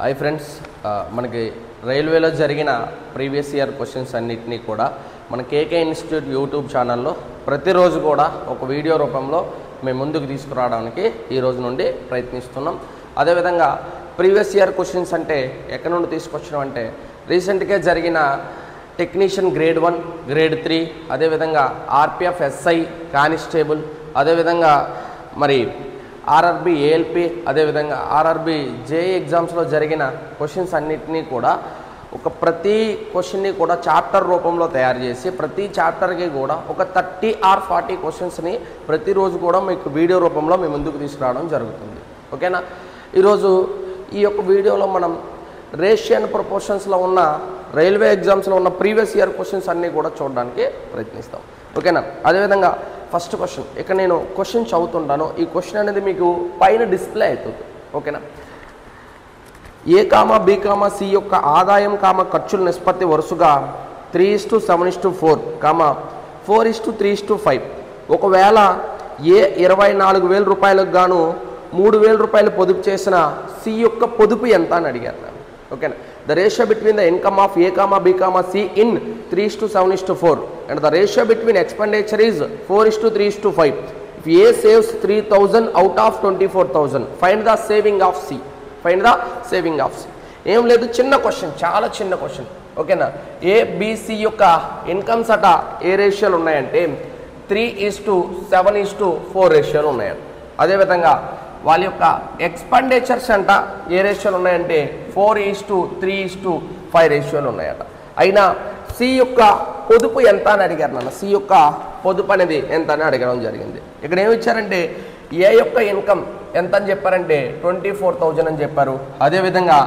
Hi friends, మనకి రైల్వేలో జరిగిన ప్రీవియస్ ఇయర్ క్వశ్చన్స్ అన్నిటినీ కూడా మన కేకే ఇన్స్టిట్యూట్ యూట్యూబ్ ఛానల్లో ప్రతిరోజు కూడా ఒక వీడియో రూపంలో మేము ముందుకు తీసుకురావడానికి ఈ రోజు నుండి ప్రయత్నిస్తున్నాం. అదేవిధంగా ప్రీవియస్ ఇయర్ క్వశ్చన్స్ అంటే ఎక్కడి నుండి తీసుకొచ్చినాం అంటే రీసెంట్గా జరిగిన టెక్నీషియన్ గ్రేడ్ 1, గ్రేడ్ 3, అదేవిధంగా ఆర్పిఎఫ్ ఎస్ఐ కానిస్టేబుల్, అదేవిధంగా మరి ఆర్ఆర్బి ఏఎల్పి, అదేవిధంగా ఆర్ఆర్బి జేఈ ఎగ్జామ్స్లో జరిగిన క్వశ్చన్స్ అన్నిటినీ కూడా ప్రతి క్వశ్చన్ని కూడా చాప్టర్ రూపంలో తయారు చేసి ప్రతి చాప్టర్కి కూడా ఒక 30 or 40 క్వశ్చన్స్ని ప్రతిరోజు కూడా మీకు వీడియో రూపంలో మీ ముందుకు తీసుకురావడం జరుగుతుంది. ఓకేనా? ఈరోజు ఈ యొక్క వీడియోలో మనం రేషియో అండ్ ప్రపోర్షన్స్లో ఉన్న రైల్వే ఎగ్జామ్స్లో ఉన్న ప్రీవియస్ ఇయర్ క్వశ్చన్స్ అన్నీ కూడా చూడడానికి ప్రయత్నిస్తాం. ఓకేనా? అదేవిధంగా ఫస్ట్ క్వశ్చన్ ఇక్కడ నేను క్వశ్చన్ చదువుతుంటాను. ఈ క్వశ్చన్ అనేది మీకు పైన డిస్ప్లే అవుతుంది. ఓకేనా? ఏ కామా బి కామా సి యొక్క ఆదాయం ఖర్చుల నిష్పత్తి వరుసగా 3:7:4, 4:3:5. ఒకవేళ ఏ 24,000 రూపాయలకు గాను 3,000 రూపాయలు పొదుపు చేసిన సి యొక్క పొదుపు ఎంత అని అడిగారు. ఓకేనా? The ratio between the income of A, B, C in 3:7:4 and the ratio between expenditure is 4:3:5. If A saves 3,000 out of 24,000, find the saving of C. Find the saving of C. ఏం లేదు, చిన్న question, చాలా చిన్న question. ఓకేనా? ABC యొక్క incomes అట ఏ రేషియోలు ఉన్నాయంటే 3:7:4 రేషియోలు ఉన్నాయంట. అదేవిధంగా వాళ్ళ యొక్క ఎక్స్పెండిచర్స్ అంట ఏ రేషియోలు ఉన్నాయంటే 4:3:5 రేషియోలు ఉన్నాయట. అయినా సి యొక్క పొదుపు ఎంత అని అడిగారు నన్ను. సి యొక్క పొదుపు అనేది ఎంత అని అడగడం జరిగింది. ఇక్కడ ఏమి ఇచ్చారంటే ఏ యొక్క ఇన్కమ్ ఎంత అని చెప్పారంటే 24,000 అని చెప్పారు. అదేవిధంగా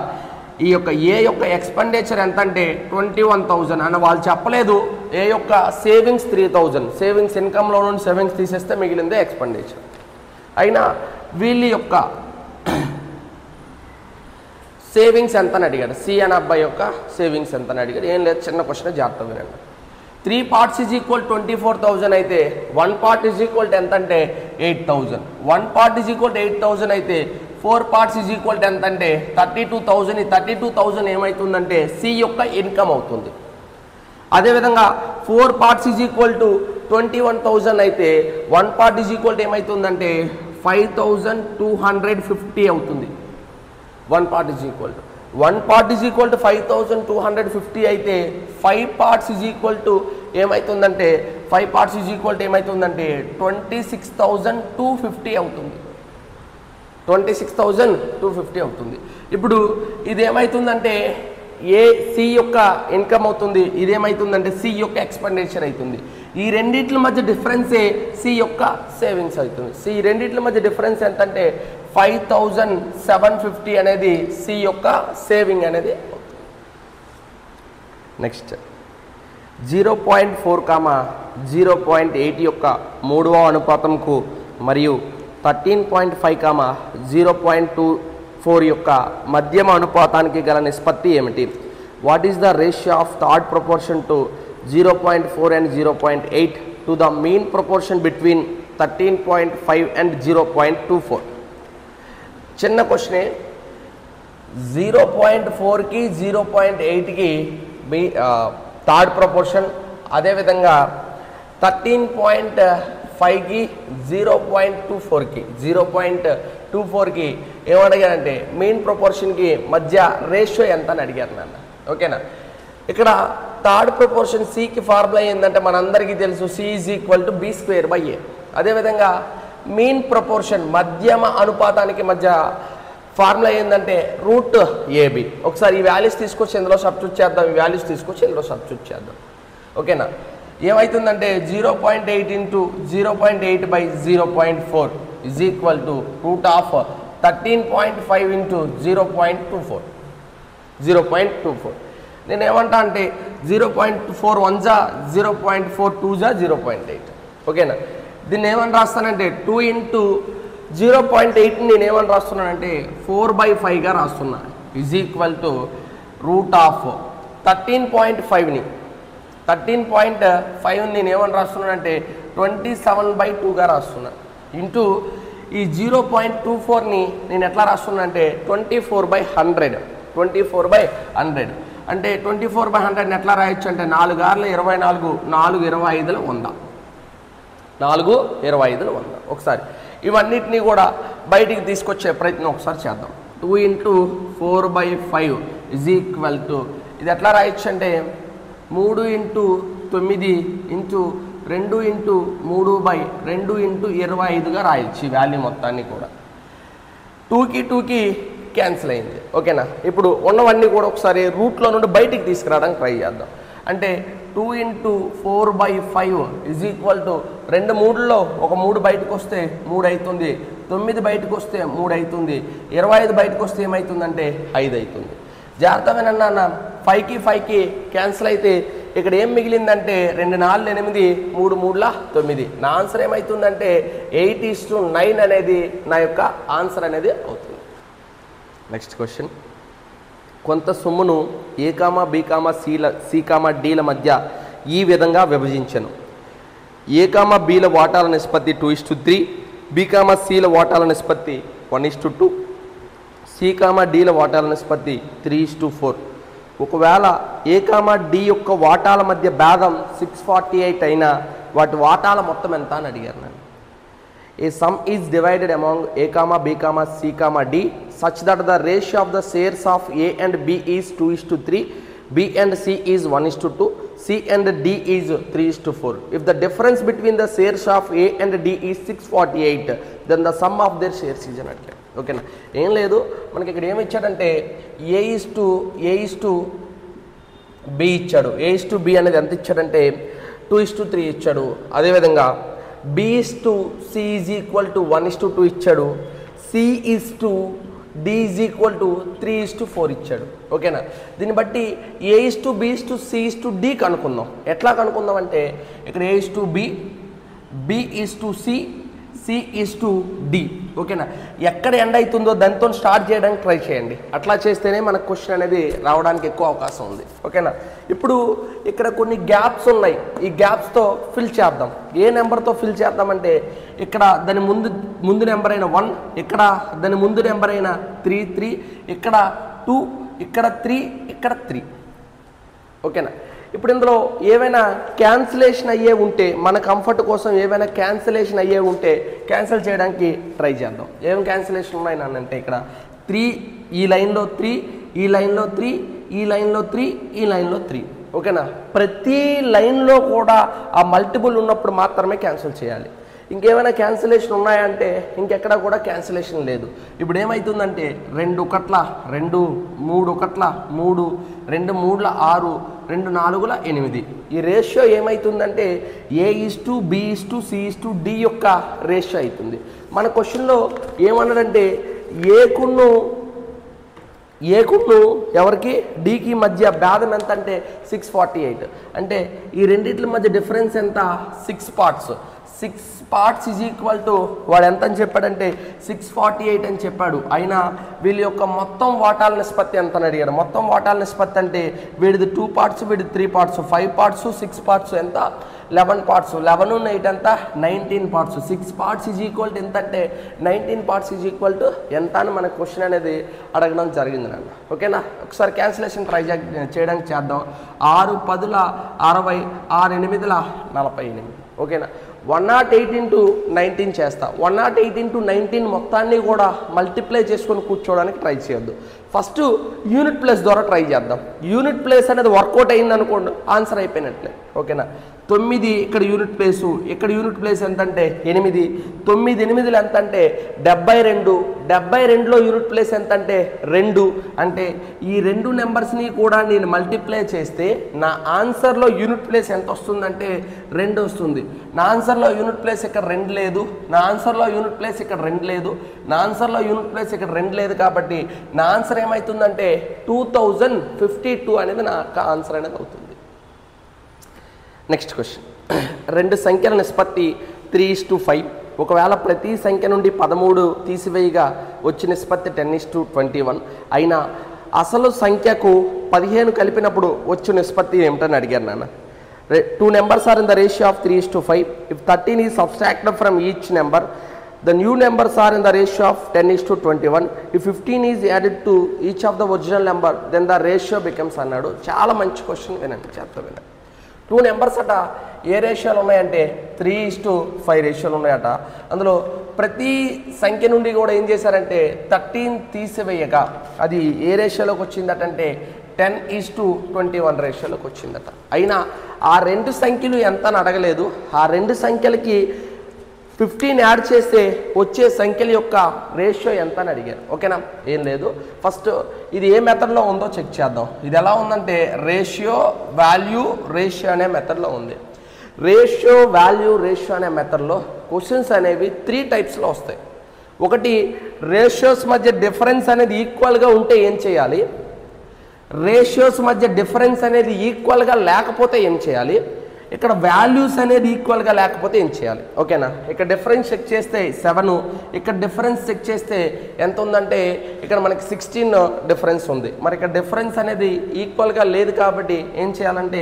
ఈ యొక్క ఏ యొక్క ఎక్స్పెండిచర్ ఎంత అంటే 21,000 అని వాళ్ళు చెప్పలేదు. ఏ యొక్క సేవింగ్స్ 3,000, సేవింగ్స్ ఇన్కమ్లో నుండి సేవింగ్స్ తీసేస్తే మిగిలిందే ఎక్స్పెండిచర్. అయినా వీళ్ళ యొక్క సేవింగ్స్ ఎంత అని అడిగాడు. సి అనే అబ్బాయి యొక్క సేవింగ్స్ ఎంత అని అడిగాడు. ఏం లేదు, చిన్న క్వశ్చన్, జాగ్రత్త వినండి. 3 parts is equal 24,000 అయితే 1 part is equal ఎంత అంటే 8,000. 1 part is equal 8,000 అయితే 4 parts is equal ఎంత అంటే 32,000. ఈ 32,000 ఏమవుతుందంటే సి యొక్క ఇన్కమ్ అవుతుంది. అదేవిధంగా 4 parts is equal 21,000 అయితే 1 part is equal ఏమవుతుందంటే 5,250 అవుతుంది. 1 part is equal 5,250 అయితే 5 parts is equal ఏమవుతుందంటే 5 parts is equal ఏమవుతుందంటే 26,250 అవుతుంది. 26,250 అవుతుంది. ఇప్పుడు ఇది ఏమవుతుందంటే ఏ సి యొక్క ఇన్కమ్ అవుతుంది, ఇదేమవుతుందంటే సి యొక్క ఎక్స్పెండిచర్ అవుతుంది. ఈ రెండిట్ల మధ్య డిఫరెన్సే సి యొక్క సేవింగ్స్ అవుతుంది. సి రెండిట్ల మధ్య డిఫరెన్స్ ఎంతంటే 5,750 అనేది సి యొక్క సేవింగ్ అనేది. నెక్స్ట్ 0.4, 0.8 యొక్క మూడవ అనుపాతంకు మరియు 13.5, 0.24 యొక్క మధ్యమ అనుపాతానికి గల నిష్పత్తి ఏమిటి? What is the ratio of third proportion to 0.4 and 0.8 to the mean proportion between 13.5 and 0.24? చిన్న క్వశ్చనే. 0.4కి 0.8కి థర్డ్ ప్రపోర్షన్, అదేవిధంగా 13.5కి 0.24కి ఏమడిగారంటే మీన్ ప్రపోర్షన్కి మధ్య రేషియో ఎంత అని అడిగారు నన్ను. ఓకేనా? ఇక్కడ థర్డ్ ప్రపోర్షన్ సికి ఫార్ములా ఏంటంటే మనందరికీ తెలుసు, C is equal to B²/A. అదేవిధంగా మీన్ ప్రపోర్షన్ మధ్యమ అనుపాతానికి మధ్య ఫార్ములా ఏంటంటే √AB. ఒకసారి ఈ వాల్యూస్ తీసుకొచ్చి ఇందులో సబ్స్టిట్యూట్ చేద్దాం. ఈ వాల్యూస్ తీసుకొచ్చి ఇందులో సబ్స్టిట్యూట్ చేద్దాం. ఓకేనా? ఏమవుతుందంటే 0.8 × 0.8/0.4 ఈజ్ ఈక్వల్ టు √13.5 × 0.24. నేను ఏమంటా అంటే 0.4 1 జా 0.4 2 జా 0.8. ఓకేనా? దీన్ని ఏమని రాస్తానంటే 2 × 0.8 నేను ఏమని రాస్తున్నానంటే 4/5గా రాస్తున్నా. ఈజ్ ఈక్వల్ టు √13.5ని 13.5 నేను ఏమని రాస్తున్నానంటే 27/2గా రాస్తున్నా. ఇంటూ ఈ 0.24ని నేను ఎట్లా రాస్తున్నా అంటే 24/100. 24/100 అంటే 24/100 ఎట్లా రాయొచ్చు అంటే 4 ఆర్లు 24, 4 25 100, 4 25 100. ఒకసారి ఇవన్నిటినీ కూడా బయటికి తీసుకొచ్చే ప్రయత్నం ఒకసారి చేద్దాం. 2 × 4/5 ఈజ్ ఈక్వల్ టు ఇది ఎట్లా రాయొచ్చు అంటే 3 × 9 × 2 × 3/2 × 25గా రాయొచ్చు ఈ వాల్యూ మొత్తాన్ని కూడా. 2కి 2కి క్యాన్సిల్ అయింది. ఓకేనా, ఇప్పుడు ఉన్నవన్నీ కూడా ఒకసారి రూట్లో నుండి బయటికి తీసుకురావడానికి ట్రై చేద్దాం. అంటే 2 × 4/5 ఈజ్ ఈక్వల్ టు 2 3లో ఒక 3 బయటకు వస్తే 3 అవుతుంది, 9 బయటకు వస్తే 3 అవుతుంది, 25 బయటకు వస్తే ఏమవుతుందంటే 5 అవుతుంది. జాగ్రత్తగా అన్న 5కి 5కి క్యాన్సిల్ అయితే ఇక్కడ ఏం మిగిలిందంటే 2 4 8, 3 3 9. నా ఆన్సర్ ఏమవుతుందంటే 8:9 అనేది నా యొక్క ఆన్సర్ అనేది అవుతుంది. నెక్స్ట్ క్వశ్చన్, కొంత సొమ్మును A, B, C, Dల మధ్య ఈ విధంగా విభజించను. A, Bల వాటాల నిష్పత్తి 2:3, B, Cల వాటాల నిష్పత్తి 1:2, C, Dల వాటాల నిష్పత్తి 3:4. ఒకవేళ A, D యొక్క వాటాల మధ్య భేదం 648 అయినా వాటి వాటాల మొత్తం ఎంత అని అడిగారు నన్ను. A sum is divided among A, B, C, D such that the ratio of the shares of A and B is 2:3, B and C is 1:2, C and D is 3:4. If the difference between the shares of A and D is 648, then the sum of their shares is అన్నట్లే. ఓకేనా, ఏం లేదు, మనకి ఇక్కడ ఏమి ఇచ్చాడంటే A is to B ఇచ్చాడు. A is to B అనేది ఎంత ఇచ్చాడంటే 2:3 ఇచ్చాడు. అదేవిధంగా B is to C is equal to 1:2 ఇచ్చాడు. C is to D is equal to 3:4 ఇచ్చాడు. ఓకేనా, దీన్ని బట్టి A is to B is to C is to D కనుక్కుందాం. ఎట్లా కనుక్కుందాం అంటే ఇక్కడ A is to B, B is to C, C is to D. ఓకేనా, ఎక్కడ ఎండ్ అవుతుందో దాంతో స్టార్ట్ చేయడానికి ట్రై చేయండి. అట్లా చేస్తేనే మనకు క్వశ్చన్ అనేది రావడానికి ఎక్కువ అవకాశం ఉంది. ఓకేనా, ఇప్పుడు ఇక్కడ కొన్ని గ్యాప్స్ ఉన్నాయి, ఈ గ్యాప్స్తో ఫిల్ చేద్దాం. ఏ నెంబర్తో ఫిల్ చేద్దామంటే ఇక్కడ దాని ముందు నెంబర్ అయిన 1, ఇక్కడ దాని ముందు నెంబర్ అయిన 3, ఇక్కడ 2, ఇక్కడ 3, ఇక్కడ 3. ఓకేనా, ఇప్పుడు ఇందులో ఏవైనా క్యాన్సిలేషన్ అయ్యే ఉంటే మన కంఫర్ట్ కోసం ఏవైనా క్యాన్సిలేషన్ అయ్యే ఉంటే క్యాన్సిల్ చేయడానికి ట్రై చేద్దాం. ఏం క్యాన్సిలేషన్ ఉన్నాయి అంటే ఇక్కడ 3, ఈ లైన్లో 3, ఈ లైన్లో 3, ఈ లైన్లో 3, ఈ లైన్లో 3. ఓకేనా, ప్రతి లైన్లో కూడా ఆ మల్టిపుల్ ఉన్నప్పుడు మాత్రమే క్యాన్సిల్ చేయాలి. ఇంకేమైనా క్యాన్సిలేషన్ ఉన్నాయంటే ఇంకెక్కడ కూడా క్యాన్సిలేషన్ లేదు. ఇప్పుడు ఏమవుతుందంటే 2 1 2, 3 1 3, 2 3 6, 2 4 8. ఈ రేషియో ఏమవుతుందంటే A is to B is to C is to D యొక్క రేషియో అవుతుంది. మన క్వశ్చన్లో ఏమన్నాడంటే ఏకును ఎవరికి డీకి మధ్య భేదం ఎంత అంటే 648. అంటే ఈ రెండింటి మధ్య డిఫరెన్స్ ఎంత 6 parts. 6 parts is equal to వాడు ఎంత అని చెప్పాడంటే 648 అని చెప్పాడు. అయినా వీళ్ళ యొక్క మొత్తం వాటాల నిష్పత్తి ఎంత అని అడిగాడు. మొత్తం వాటాల నిష్పత్తి అంటే వీడిది 2 పార్ట్స్, వీడిది 3 పార్ట్స్, 5 పార్ట్స్, 6 పార్ట్స్ ఎంత 11 పార్ట్స్, 11 and 8 ఎంత 19 parts. 6 parts is equal to ఎంత అంటే 19 పార్ట్స్ ఈజ్ ఈక్వల్ టు ఎంత అని మన క్వశ్చన్ అనేది అడగడం జరిగింది నాన్న. ఓకేనా, ఒకసారి క్యాన్సిలేషన్ ట్రై చేయడానికి చేద్దాం. 6 10 60, 6 8 48. ఓకేనా, 108 × 19 చేస్తా. 108 × 19 మొత్తాన్ని కూడా మల్టిప్లై చేసుకొని కూర్చోవడానికి ట్రై చేయొద్దు. ఫస్ట్ యూనిట్ ప్లేస్ ద్వారా ట్రై చేద్దాం. యూనిట్ ప్లేస్ అనేది వర్కౌట్ అయింది అనుకోండి, ఆన్సర్ అయిపోయినట్లే. ఓకేనా, 9 ఇక్కడ యూనిట్ ప్లేసు, ఇక్కడ యూనిట్ ప్లేస్ ఎంత అంటే 8, 9 8 ఎంత అంటే 72, 72లో యూనిట్ ప్లేస్ ఎంత అంటే 2. అంటే ఈ 2 నెంబర్స్ని కూడా నేను మల్టిప్లై చేస్తే నా ఆన్సర్లో యూనిట్ ప్లేస్ ఎంత వస్తుందంటే 2 వస్తుంది. నా ఆన్సర్లో యూనిట్ ప్లేస్ ఇక్కడ 2 లేదు, నా ఆన్సర్లో యూనిట్ ప్లేస్ ఇక్కడ 2 లేదు, నా ఆన్సర్లో యూనిట్ ప్లేస్ ఇక్కడ 2 లేదు. కాబట్టి నా ఆన్సర్ ఏమవుతుందంటే 2052 అనేది నా ఆన్సర్ అనేది అవుతుంది. నెక్స్ట్ క్వశ్చన్, 2 సంఖ్యల నిష్పత్తి 3:5. ఒకవేళ ప్రతి సంఖ్య నుండి 13 తీసివేయగా వచ్చే నిష్పత్తి 10:21 అయినా అసలు సంఖ్యకు 15 కలిపినప్పుడు వచ్చే నిష్పత్తి ఏమిటని అడిగారు నాన్న. 2 numbers are in the ratio of 3:5. If 13 is subtracted from each number, The new numbers are in the ratio of 10:21. If 15 is added to each of the original number, then the ratio becomes అన్నాడు. చాలా మంచి question వినండి, చెప్తా వినండి. 2 numbers అట ఏ రేషియోలు ఉన్నాయంటే 3:5 రేషియోలు ఉన్నాయట. అందులో ప్రతి సంఖ్య నుండి కూడా ఏం చేశారంటే 13 తీసివేయగా అది ఏ రేషియోలోకి వచ్చిందటంటే 10:21 రేషియోలోకి వచ్చిందట. అయినా ఆ రెండు సంఖ్యలు ఎంత అని అడగలేదు. ఆ రెండు సంఖ్యలకి 15 యాడ్ చేస్తే వచ్చే సంఖ్యల యొక్క రేషియో ఎంత అని అడిగారు. ఓకేనా, ఏం లేదు. ఫస్ట్ ఇది ఏ మెథడ్లో ఉందో చెక్ చేద్దాం. ఇది ఎలా ఉందంటే రేషియో వాల్యూ రేషియో అనే మెథడ్లో ఉంది. రేషియో వాల్యూ రేషియో అనే మెథడ్లో క్వశ్చన్స్ అనేవి 3 టైప్స్లో వస్తాయి. ఒకటి, రేషియోస్ మధ్య డిఫరెన్స్ అనేది ఈక్వల్గా ఉంటే ఏం చేయాలి, రేషియోస్ మధ్య డిఫరెన్స్ అనేది ఈక్వల్గా లేకపోతే ఏం చేయాలి, ఇక్కడ వాల్యూస్ అనేది ఈక్వల్గా లేకపోతే ఏం చేయాలి. ఓకేనా, ఇక్కడ డిఫరెన్స్ చెక్ చేస్తే 7, ఇక్కడ డిఫరెన్స్ చెక్ చేస్తే ఎంత ఉందంటే ఇక్కడ మనకి 16 డిఫరెన్స్ ఉంది. మరి ఇక్కడ డిఫరెన్స్ అనేది ఈక్వల్గా లేదు కాబట్టి ఏం చేయాలంటే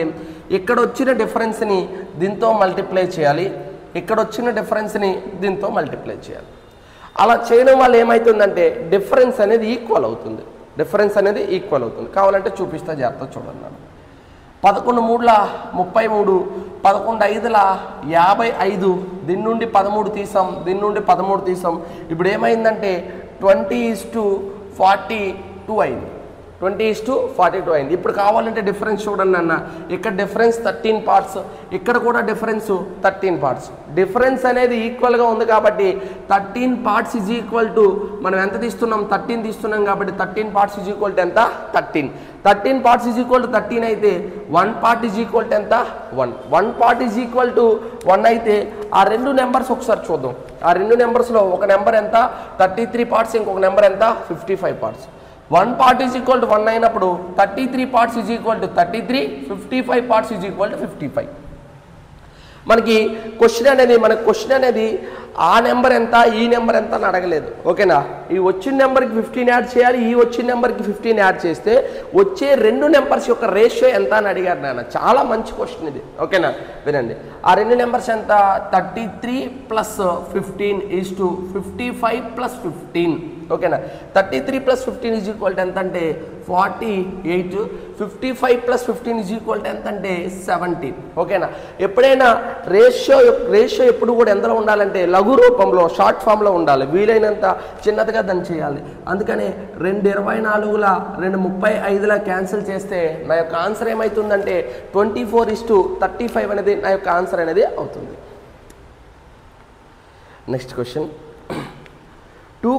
ఇక్కడ వచ్చిన డిఫరెన్స్ని దీంతో మల్టిప్లై చేయాలి, ఇక్కడ వచ్చిన డిఫరెన్స్ని దీంతో మల్టిప్లై చేయాలి. అలా చేయడం వల్ల ఏమవుతుందంటే డిఫరెన్స్ అనేది ఈక్వల్ అవుతుంది. డిఫరెన్స్ అనేది ఈక్వల్ అవుతుంది. కావాలంటే చూపిస్తా, జాగ్రత్త చూడండి. 11 3 33, 11 5 55, దీని నుండి 13 తీసాం, దీని నుండి 13 తీసాం. ఇప్పుడు ఏమైందంటే 20:42 అయింది. 20:42 అయింది. ఇప్పుడు కావాలంటే డిఫరెన్స్ చూడండి అన్న, ఇక్కడ డిఫరెన్స్ 13 పార్ట్స్, ఇక్కడ కూడా డిఫరెన్స్ 13 పార్ట్స్. డిఫరెన్స్ అనేది ఈక్వల్గా ఉంది కాబట్టి 13 పార్ట్స్ ఈజ్ ఈక్వల్ టు మనం ఎంత తీస్తున్నాం, 13 తీస్తున్నాం కాబట్టి 13 పార్ట్స్ ఈజ్ ఈక్వల్ టు ఎంత, 13 పార్ట్స్ ఈజ్ ఈక్వల్ టు 13 అయితే 1 పార్ట్ ఈజ్ ఈక్వల్ టు ఎంత, 1 పార్ట్ ఈజ్ ఈక్వల్ టు 1 అయితే ఆ రెండు నెంబర్స్ ఒకసారి చూద్దాం. ఆ రెండు నెంబర్స్లో ఒక నెంబర్ ఎంత 33 పార్ట్స్, ఇంకొక నెంబర్ ఎంత 55 parts. 1 part is equal to 1 అయినప్పుడు 33 parts is equal to 33, 55 parts is equal to 55. మనకి క్వశ్చన్ అనేది ఆ నెంబర్ ఎంత ఈ నెంబర్ ఎంత అని అడగలేదు. ఓకేనా, ఈ వచ్చిన నెంబర్కి 15 యాడ్ చేయాలి, ఈ వచ్చిన నెంబర్కి 15 యాడ్ చేస్తే వచ్చే రెండు నెంబర్స్ యొక్క రేషియో ఎంత అని అడిగారు నాన్న. చాలా మంచి క్వశ్చన్ ఇది. ఓకేనా, వినండి. ఆ రెండు నెంబర్స్ ఎంత 33 + 15 = 55 + 15. ఓకేనా, 33 + 15 ఈజ్ ఈక్వల్ టు ఎంత అంటే 48, 55 + 15 ఈజ్ ఈక్వల్ టు ఎంత అంటే 70. ఓకేనా, ఎప్పుడైనా రేషియో ఎప్పుడు కూడా ఎంతలో ఉండాలంటే లఘు రూపంలో, షార్ట్ ఫామ్లో ఉండాలి. వీలైనంత చిన్నదిగా దాన్ని చేయాలి. అందుకని 2 24 2 క్యాన్సిల్ చేస్తే నా యొక్క ఆన్సర్ ఏమవుతుందంటే 24:35 అనేది నా యొక్క ఆన్సర్ అనేది అవుతుంది. నెక్స్ట్ క్వశ్చన్, 2,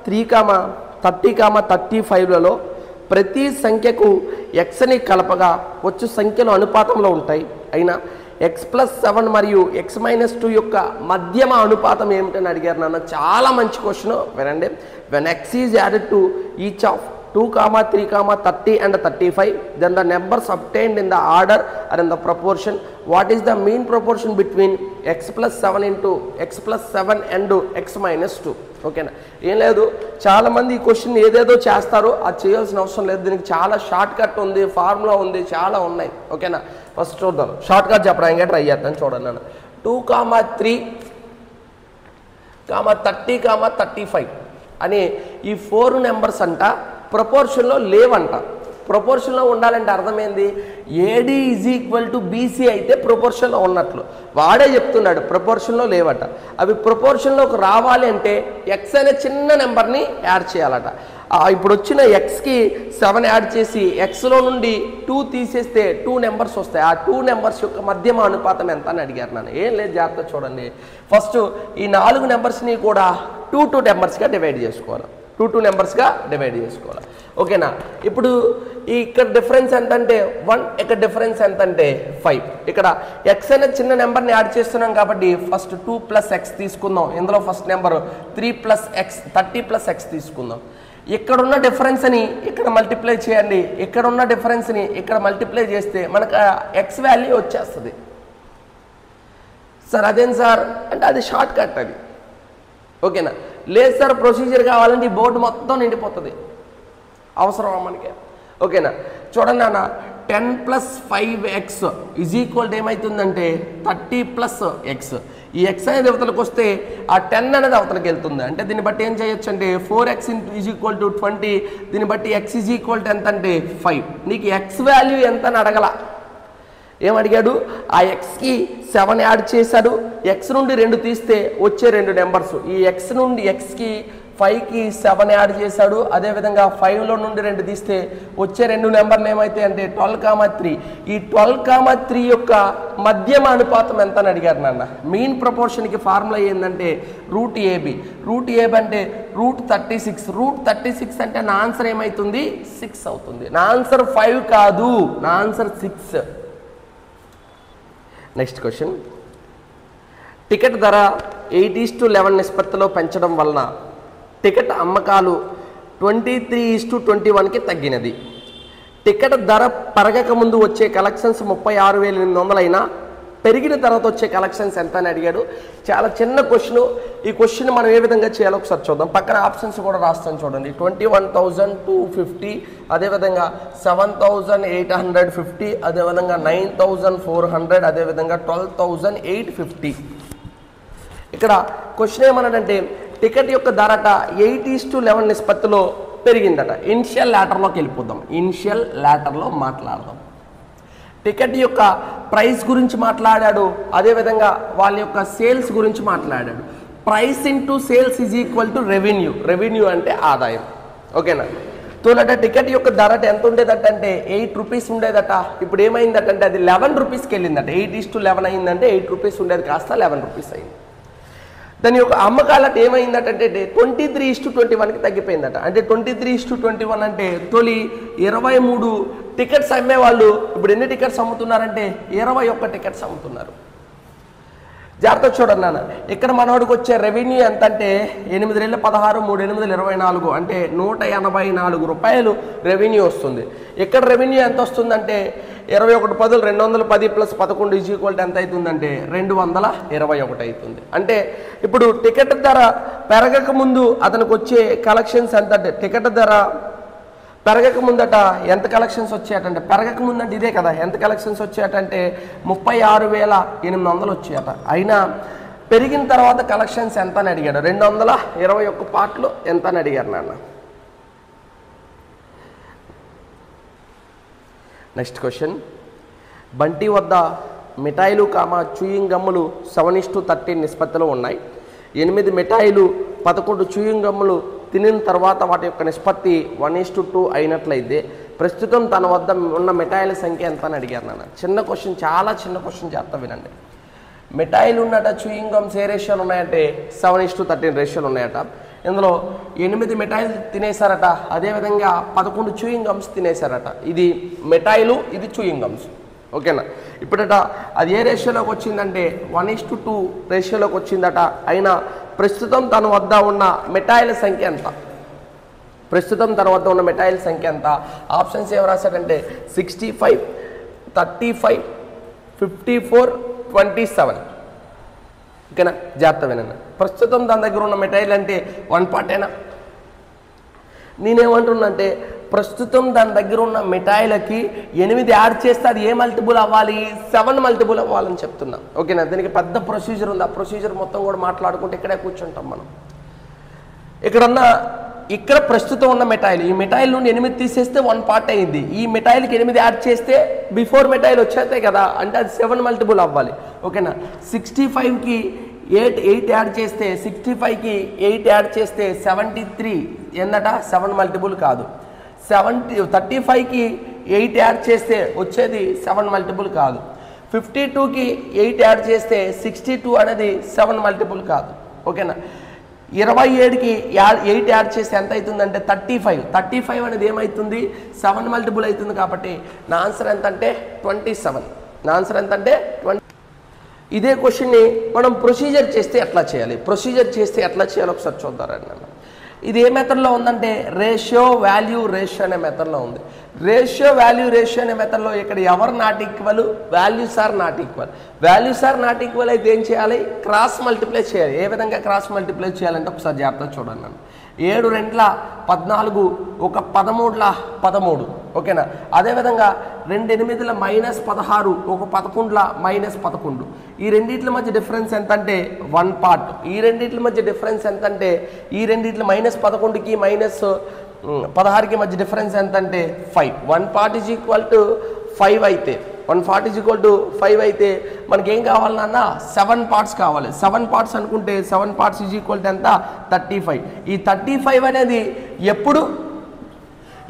3, 30, 35లలో ప్రతి సంఖ్యకు xని కలపగా వచ్చు సంఖ్యలు అనుపాతంలో ఉంటాయి. అయినా x+7 మరియు x-2 యొక్క మధ్యమ అనుపాతం ఏమిటని అడిగారు నాన్న. చాలా మంచి క్వశ్చన్, వినండి. when x is added to each of 2, 3, 30 and 35, then the numbers obtained in the order or in the proportion. What is the mean proportion between x+7 into x+7 and x-2? ఓకేనా, ఏం లేదు. చాలామంది ఈ question ఏదేదో చేస్తారో అది చేయాల్సిన అవసరం లేదు. దీనికి చాలా షార్ట్ కట్ ఉంది, ఫార్ములా ఉంది, చాలా ఉన్నాయి. ఓకేనా, ఫస్ట్ చూద్దాం. షార్ట్ కట్ చెప్పడానికి ట్రై చేద్దాం. చూడండి అన్న, 2, 3, 30, 35 అని ఈ 4 నెంబర్స్ అంట ప్రపోర్షన్లో లేవంట. ప్రపోర్షన్లో ఉండాలంటే అర్థమైంది, AD is equal to BC అయితే ప్రపోర్షన్లో ఉన్నట్లు. వాడే చెప్తున్నాడు ప్రపోర్షన్లో లేవట. అవి ప్రపోర్షన్లోకి రావాలి అంటే ఎక్స్ అనే చిన్న నెంబర్ని యాడ్ చేయాలట. ఇప్పుడు వచ్చిన ఎక్స్కి 7 యాడ్ చేసి ఎక్స్లో నుండి 2 తీసేస్తే 2 నెంబర్స్ వస్తాయి. ఆ 2 నెంబర్స్ యొక్క మధ్యమ అనుపాతం ఎంత అని అడిగారు నన్ను. ఏం లేదు, జాగ్రత్త చూడండి. ఫస్ట్ ఈ 4 నెంబర్స్ని కూడా 2 నెంబర్స్గా డివైడ్ చేసుకోవాలి. 2 నెంబర్స్గా డివైడ్ చేసుకోవాలి. ఓకేనా, ఇప్పుడు ఇక్కడ డిఫరెన్స్ ఎంత అంటే 1, ఇక్కడ డిఫరెన్స్ ఎంత అంటే 5. ఇక్కడ ఎక్స్ అనే చిన్న నెంబర్ని యాడ్ చేస్తున్నాం కాబట్టి ఫస్ట్ 2 + x తీసుకుందాం. ఇందులో ఫస్ట్ నెంబర్ 3 + x 30 + x తీసుకుందాం. ఇక్కడున్న డిఫరెన్స్ని ఇక్కడ మల్టిప్లై చేయండి, ఇక్కడున్న డిఫరెన్స్ని ఇక్కడ మల్టిప్లై చేస్తే మనకు ఎక్స్ వాల్యూ వచ్చేస్తుంది. సార్ అదేం సార్ అంటే అది షార్ట్ కట్ అది. ఓకేనా, లేదు సార్ ప్రొసీజర్ కావాలంటే ఈ బోర్డు మొత్తం నిండిపోతుంది, అవసరమా మనకి. ఓకేనా, చూడండి అన్న, 10 + 5x ఈజ్ ఈక్వల్ టు ఏమవుతుందంటే 30 + x. ఈ ఎక్స్ అనేది అవతలకు వస్తే ఆ 10 అనేది అవతలకి వెళ్తుంది. అంటే దీన్ని బట్టి ఏం చేయొచ్చు అంటే 4x = 20. దీన్ని బట్టి x = ఎంత అంటే 5. నీకు ఎక్స్ వాల్యూ ఎంత అని అడగల, ఏమడిగాడు? ఆ ఎక్స్కి 7 యాడ్ చేశాడు. ఎక్స్ నుండి 2 తీస్తే వచ్చే 2 నెంబర్స్. ఈ ఎక్స్ నుండి ఎక్స్కి 5కి 7 యాడ్ చేశాడు. అదేవిధంగా 5లో నుండి 2 తీస్తే వచ్చే 2 నెంబర్లు ఏమైతే అంటే 12,3. ఈ 12,3 యొక్క మధ్యమ అనుపాతం ఎంత అని అడిగారు నాన్న. మీన్ ప్రపోర్షన్కి ఫార్ములా ఏంటంటే √AB. √AB అంటే √36. √36 అంటే నా ఆన్సర్ ఏమవుతుంది? 6 అవుతుంది. నా ఆన్సర్ 5 కాదు, నా ఆన్సర్ 6. Next question. టికెట్ ధర 8:11 నిష్పత్తిలో పెంచడం వలన టికెట్ అమ్మకాలు 23:21కి తగ్గినది. టికెట్ ధర పెరగక ముందు వచ్చే కలెక్షన్స్ 36,800 అయినా పెరిగిన తర్వాత వచ్చే కలెక్షన్స్ ఎంత అని అడిగాడు. చాలా చిన్న క్వశ్చన్. ఈ క్వశ్చన్ మనం ఏ విధంగా చేయాలో ఒకసారి చూద్దాం. పక్కన ఆప్షన్స్ కూడా రాస్తాను చూడండి. 21,250, అదేవిధంగా 7,850, అదేవిధంగా 9,400, అదేవిధంగా 12,850. ఇక్కడ క్వశ్చన్ ఏమన్నాడంటే టికెట్ యొక్క ధరట 8:11 నిష్పత్తిలో పెరిగిందట. ఇనిషియల్ ల్యాటర్లోకి వెళ్ళిపోదాం. ఇనిషియల్ ల్యాటర్లో మాట్లాడదాం. టికెట్ యొక్క ప్రైస్ గురించి మాట్లాడాడు, అదేవిధంగా వాళ్ళ యొక్క సేల్స్ గురించి మాట్లాడాడు. Price into sales = revenue. Revenue అంటే ఆదాయం. ఓకేనా? తోలట టికెట్ యొక్క ధరట ఎంత ఉండేదట అంటే 8 రూపీస్ ఉండేదట. ఇప్పుడు ఏమైందటంటే అది 11 రూపీస్కి వెళ్ళిందట. 8:11 అయిందంటే 8 రూపీస్ ఉండేది కాస్త 11 రూపీస్ అయింది. దాని యొక్క అమ్మకాలట ఏమైందటంటే 23:21కి తగ్గిపోయిందట. అంటే 23:21 అంటే తొలి 23 టికెట్స్ అమ్మేవాళ్ళు ఇప్పుడు ఎన్ని టికెట్స్ అమ్ముతున్నారంటే 21 టికెట్స్ అమ్ముతున్నారు. జాగ్రత్త చూడండి నాన్న. ఇక్కడ మనోడికి వచ్చే రెవెన్యూ ఎంత అంటే 8 16 3 8 24 అంటే 184 రూపాయలు రెవెన్యూ వస్తుంది. ఇక్కడ రెవెన్యూ ఎంత వస్తుందంటే 21 10 210 + 11 = ఎంత అవుతుందంటే 221 అవుతుంది. అంటే ఇప్పుడు టికెట్ ధర పెరగక ముందు అతనికి వచ్చే కలెక్షన్స్ ఎంత అంటే టికెట్ ధర పెరగక ముందట ఎంత కలెక్షన్స్ వచ్చాయటంటే పెరగక ముందంటే ఇదే కదా, ఎంత కలెక్షన్స్ వచ్చాయటంటే 36,800 వచ్చాయట. అయినా పెరిగిన తర్వాత కలెక్షన్స్ ఎంత అని అడిగాడు. 221 పార్ట్లు ఎంత అని అడిగారు నాన్న. Next question. బంటి వద్ద మిఠాయిలు చూయింగ్ గమ్ములు 7:13 నిష్పత్తిలో ఉన్నాయి. 8 మిఠాయిలు 11 చూయింగ్ గమ్ములు తినిన తర్వాత వాటి యొక్క నిష్పత్తి 1:2 అయినట్లయితే ప్రస్తుతం తన వద్ద ఉన్న మిఠాయిల సంఖ్య ఎంత అని అడిగారు నాన్న. చిన్న క్వశ్చన్, చాలా చిన్న క్వశ్చన్, చేస్తా వినండి. మిఠాయిలు ఉన్నట చూయింగ్ గమ్స్ ఏ రేషియోలు ఉన్నాయంటే 7:13 రేషియోలు ఉన్నాయట. ఇందులో 8 మిఠాయిలు తినేశారట, అదేవిధంగా 11 చూయింగ్ గమ్స్ తినేశారట. ఇది మిఠాయిలు, ఇది చూయింగ్ గమ్స్. ఓకేనా? ఇప్పుడట అది ఏ రేషియోలోకి వచ్చిందంటే 1:2 రేషియోలోకి వచ్చిందట. అయినా ప్రస్తుతం తన వద్ద ఉన్న మిఠాయిల సంఖ్య ఎంత? ప్రస్తుతం తన వద్ద ఉన్న మిఠాయిల సంఖ్య ఎంత? ఆప్షన్స్ ఏం రాశాడంటే 65, 35, 54, 27. ఓకేనా? జాగ్రత్త వినండి. ప్రస్తుతం తన దగ్గర ఉన్న మిఠాయిలు అంటే 1 పార్టేనా? నేనేమంటున్నానంటే ప్రస్తుతం దాని దగ్గర ఉన్న మిఠాయిలకి 8 యాడ్ చేస్తే అది ఏ మల్టిపుల్ అవ్వాలి? 7 మల్టిపుల్ అవ్వాలని చెప్తున్నా. ఓకేనా? దీనికి పెద్ద ప్రొసీజర్ ఉంది. ఆ ప్రొసీజర్ మొత్తం కూడా మాట్లాడుకుంటే ఇక్కడే కూర్చుంటాం మనం. ఇక్కడ ప్రస్తుతం ఉన్న మిఠాయిలు, ఈ మిఠాయిల నుండి 8 తీసేస్తే 1 పార్ట్ అయింది. ఈ మిఠాయిలకి 8 యాడ్ చేస్తే బిఫోర్ మిఠాయిలు వచ్చేస్తాయి కదా, అంటే అది 7 మల్టిపుల్ అవ్వాలి. ఓకేనా? 65కి 8 యాడ్ చేస్తే 65కి 8 యాడ్ చేస్తే 73 ఏందట? 7 మల్టిపుల్ కాదు. 35కి 8 యాడ్ చేస్తే వచ్చేది 7 మల్టిపుల్ కాదు. 52కి 8 యాడ్ చేస్తే 62 అనేది 7 మల్టిపుల్ కాదు. ఓకేనా? 27కి 8 యాడ్ చేస్తే ఎంత అవుతుందంటే 35. 35 అనేది ఏమవుతుంది? 7 మల్టిపుల్ అవుతుంది. కాబట్టి నా ఆన్సర్ ఎంత అంటే 27. నా ఆన్సర్ ఎంత అంటే 20. ఇదే క్వశ్చన్ని మనం ప్రొసీజర్ చేస్తే ఎట్లా చేయాలి? ప్రొసీజర్ చేస్తే ఎట్లా చేయాలో ఒకసారి చూద్దారండి నన్ను. ఇది ఏ మెథడ్లో ఉందంటే రేషియో వాల్యూ రేషియో అనే మెథడ్లో ఉంది. రేషియో వాల్యూ రేషియో అనే మెథడ్లో ఇక్కడ ఎవరు not equal? Values are not equal. Values are not equal అయితే ఏం చేయాలి? క్రాస్ మల్టిప్లై చేయాలి. ఏ విధంగా క్రాస్ మల్టిప్లై చేయాలంటే ఒకసారి జాగ్రత్తగా చూడండి నన్ను. 7 2 14, 1 13 13. ఓకేనా. అదేవిధంగా 2 8ల -16, ఒక 11ల -11. ఈ రెండింటి మధ్య డిఫరెన్స్ ఎంత అంటే 1 పార్ట్. ఈ రెండింటి మధ్య డిఫరెన్స్ ఎంత అంటే ఈ రెండింటి -11కి -16కి మధ్య డిఫరెన్స్ ఎంత అంటే 5. 1 పార్ట్ ఈజ్ ఈక్వల్ టు 5 అయితే 1 పార్ట్ ఈజ్ ఈక్వల్ టు 5 అయితే మనకేం కావాలన్నా 7 పార్ట్స్ కావాలి. 7 పార్ట్స్ అనుకుంటే 7 పార్ట్స్ ఈజ్ ఈక్వల్ టు ఎంత 35. ఈ 35 అనేది ఎప్పుడు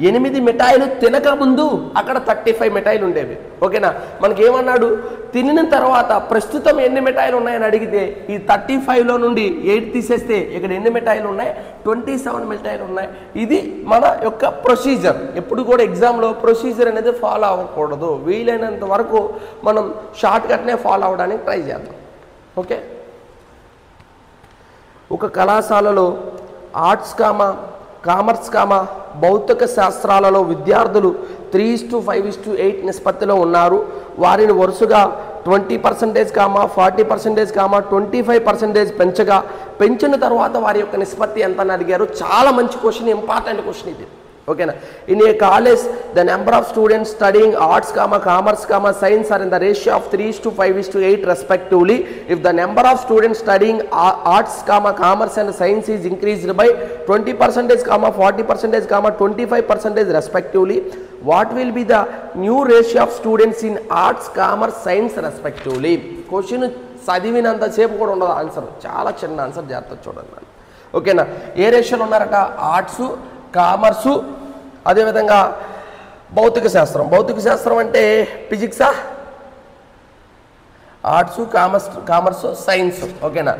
8 మిఠాయిలు తినకముందు అక్కడ 35 మిఠాయిలు ఉండేవి. ఓకేనా. మనకేమన్నాడు తినిన తర్వాత ప్రస్తుతం ఎన్ని మిఠాయిలు ఉన్నాయని అడిగితే ఈ 35లో నుండి 8 తీసేస్తే ఇక్కడ ఎన్ని మిఠాయిలు ఉన్నాయి 27 మిఠాయిలు ఉన్నాయి. ఇది మన యొక్క ప్రొసీజర్. ఎప్పుడు కూడా ఎగ్జామ్లో ప్రొసీజర్ అనేది ఫాలో అవ్వకూడదు. వీలైనంత వరకు మనం షార్ట్ కట్నే ఫాలో అవ్వడానికి ట్రై చేద్దాం. ఓకే. ఒక కళాశాలలో ఆర్ట్స్ కామర్స్ భౌతిక శాస్త్రాలలో విద్యార్థులు 3:5:8 నిష్పత్తిలో ఉన్నారు. వారిని వరుసగా 20%, 40%, 25% పెంచిన తర్వాత వారి యొక్క నిష్పత్తి ఎంత అని అడిగారు. చాలా మంచి క్వశ్చన్, ఇంపార్టెంట్ క్వశ్చన్ ఇది. ఓకేనా. In a college the number of students studying arts, commerce, science are in the ratio of 3:5:8 respectively. If the number of students studying arts, commerce and science is increased by 20%, 40%, 25% respectively, what will be the new ratio of students in arts, commerce, science respectively. Question చదివినంతసేపు కూడా ఉండదు answer. చాలా చిన్న answer, జాగ్రత్త చూడండి. ఓకేనా. ఏ రేషియోలో ఉన్నారట కామర్సు, అదేవిధంగా భౌతిక శాస్త్రం అంటే ఫిజిక్సా, ఆర్ట్స్, కామర్స్, సైన్స్. ఓకేనా.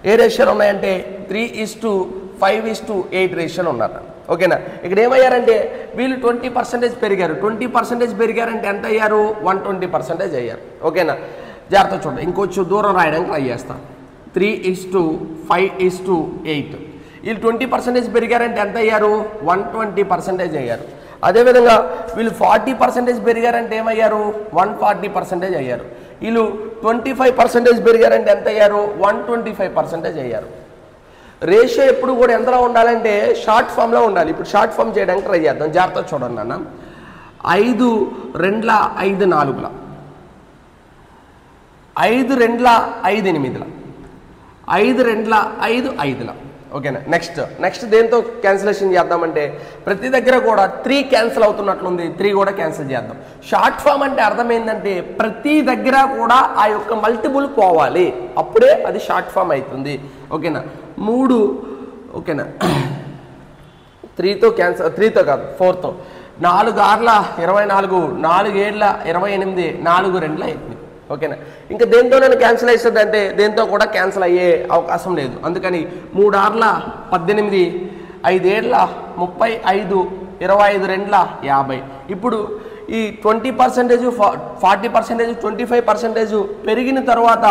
ఏ రేషియోలు ఉన్నాయంటే 3:5:8 రేషియోలు ఉన్నారు. ఓకేనా. ఇక్కడ ఏమయ్యారంటే వీళ్ళు 20% పెరిగారు. 20% పెరిగారంటే ఎంత అయ్యారు 120% అయ్యారు. ఓకేనా. జాగ్రత్త చూడండి. ఇంకొంచెం దూరం రాయడానికి ట్రై చేస్తాను. 3:5:8. వీళ్ళు 20% పెరిగారంటే ఎంత అయ్యారు 120% అయ్యారు. అదేవిధంగా వీళ్ళు 40% పెరిగారంటే ఏమయ్యారు 140% అయ్యారు. వీళ్ళు 25% పెరిగారంటే ఎంత అయ్యారు 125% అయ్యారు. రేషియో ఎప్పుడు కూడా ఎంతలో ఉండాలంటే షార్ట్ ఫామ్లో ఉండాలి. ఇప్పుడు షార్ట్ ఫామ్ చేయడానికి ట్రై చేద్దాం. జాగ్రత్త చూడండి అన్న. 5 2 5 4 5 2 5 8 5 2 5 5. ఓకేనా. నెక్స్ట్ దేంతో క్యాన్సిలేషన్ చేద్దామంటే ప్రతి దగ్గర కూడా 3 క్యాన్సిల్ అవుతున్నట్లుంది. 3 కూడా క్యాన్సిల్ చేద్దాం. షార్ట్ ఫామ్ అంటే అర్థం ఏంటంటే ప్రతి దగ్గర కూడా ఆ యొక్క మల్టిపుల్ పోవాలి, అప్పుడే అది షార్ట్ ఫామ్ అవుతుంది. ఓకేనా. 3. ఓకేనా. 3తో క్యాన్సిల్, 3తో కాదు 4తో. 4 6 24, 4 7 28, 4 2 8. ఓకేనా. ఇంకా దేంతోనైనా క్యాన్సిల్ అవుతుంది అంటే దేంతో కూడా క్యాన్సిల్ అయ్యే అవకాశం లేదు. అందుకని 3 6 18, 5 7 35, 25 2 50. ఇప్పుడు ఈ 20%, 40%, 25% పెరిగిన తర్వాత